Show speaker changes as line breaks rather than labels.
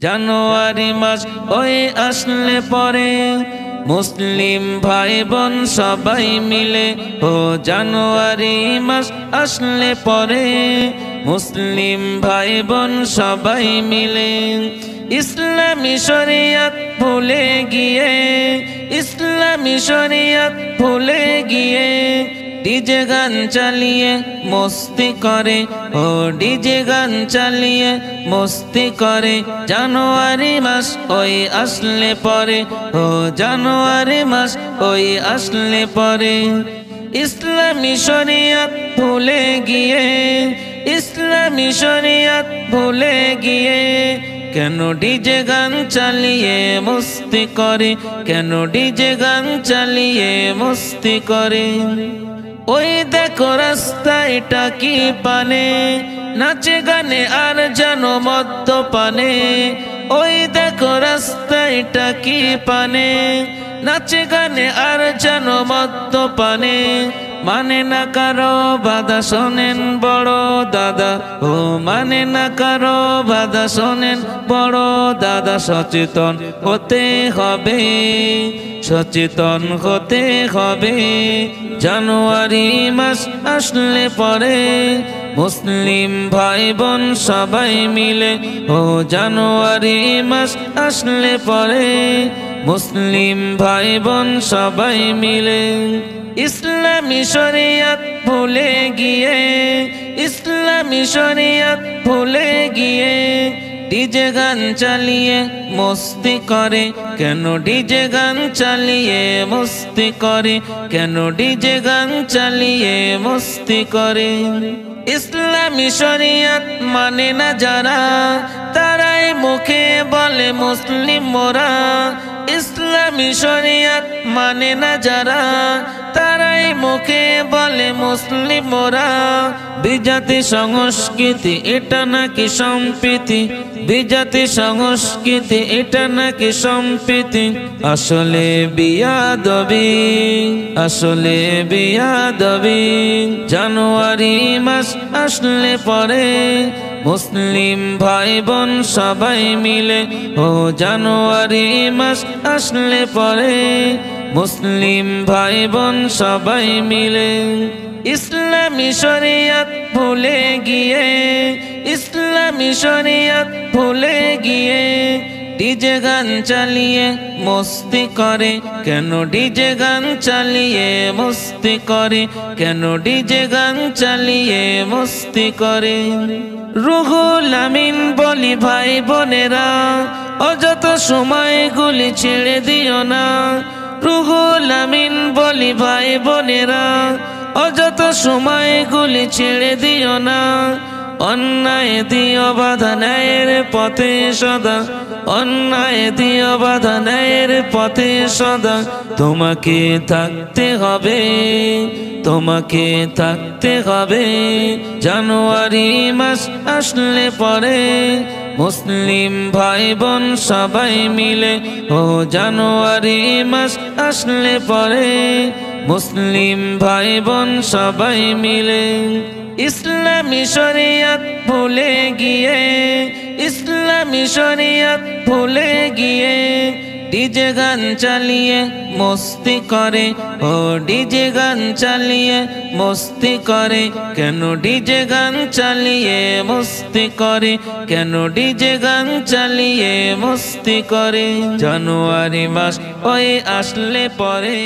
জানুয়ারি মাস ওই আসলে পরে মুসলিম ভাই বোন সবাই মিলে ও জানুয়ারি মাস আসলে পরে মুসলিম ভাই বোন সবাই মিলে ইসলামী শরিয়ত ভুলে গিয়ে ইসলামী শরিয়ত ভুলে গিয়ে ডিজে গান চালিয়ে মস্তি করে ও ডিজে গান চালিয়ে মস্তি করে জানুয়ারি মাস ওই আসলে পরে ও জানুয়ারি মাস ওই আসলে পরে ইসলামী শরিয়ত ভুলে গিয়ে ইসলামী শরিয়ত ভুলে গিয়ে কেন ডিজে গান চালিয়ে মস্তি করে কেন ডিজে গান চালিয়ে মস্তি করে ওই দেখো রাস্তায় টাকি পানে নাচে গানে আর যেন মদ্যপানে ওই দেখো রাস্তায় টাকি পানে নাচে গানে আর যেন মদ্যপানে মানে না কারো বাধা শোনেন বড় দাদা ও মানে না কারো বাধা শোনেন বড় দাদা সচেতন হতে হবে সচেতন হতে হবে জানুয়ারি মাস আসলে পরে মুসলিম ভাই বোন সবাই মিলে ও জানুয়ারি মাস আসলে পরে মুসলিম ভাই বোন সবাই মিলে ইসলামী শরিয়ত ভুলে গিয়ে ইসলামী শরিয়ত ভুলে গিয়ে ডিজে গান চালিয়ে মস্তি করে কেন ডিজে গান চালিয়ে মস্তি করে কেন ডিজে গান চালিয়ে মস্তি করে ইসলামী শরিয়ত মানে না যারা তারাই মুখে বলে মুসলিম মোরা ইসলামী শরিয়ত মানে না যারা তারাই মুখে বলে মুসলিম মোরা বিজাতি সংস্কৃতি এটা নাকি সম্প্রীতি বিজাতি সংস্কৃতি এটা নাকি সম্প্রীতি আসলে বিয়াদবি আসলে বিয়াদবি জানুয়ারি মাস আসলে পরে মুসলিম ভাই বোন সবাই মিলে ও জানুয়ারি মাস আসলে পরে মুসলিম ভাই বোন সবাই মিলে ইসলামী শরিয়ত ভুলে গিয়ে ইসলামী শরিয়ত ভুলে গিয়ে ডিজে গান চালিয়ে মস্তি করে কেন ডিজে গান চালিয়ে মস্তি করে কেন ডিজে গান চালিয়ে মস্তি করে রুহুল আমিন বলি ভাই বোনেরা অযথা সময়গুলি ছেড়ে দিও না রুহুল আমিন বলি ভাই বোনেরা অযথা সময়গুলি ছেড়ে দিও না অন্যায় দিও বাধা ন্যায়ের পথে সদা অন্যায় দিও বাধা ন্যায়ের পথে সদা তোমাকে থাকতে হবে তোমাকে থাকতে হবে জানুয়ারি মাস আসলে পরে মুসলিম ভাই বোন সবাই মিলে ও জানুয়ারি মাস আসলে পরে মুসলিম ভাই বোন সবাই মিলে ইসলামী শরিয়ত ভুলে গিয়ে ইসলামী শরিয়ত ভুলে গিয়ে ডিজে গান চালিয়ে মস্তি করে ও ডিজে গান চালিয়ে মস্তি করে কেন ডিজে গান চালিয়ে মস্তি করে কেন ডিজে গান চালিয়ে মস্তি করে জানুয়ারি মাস ওই আসলে পরে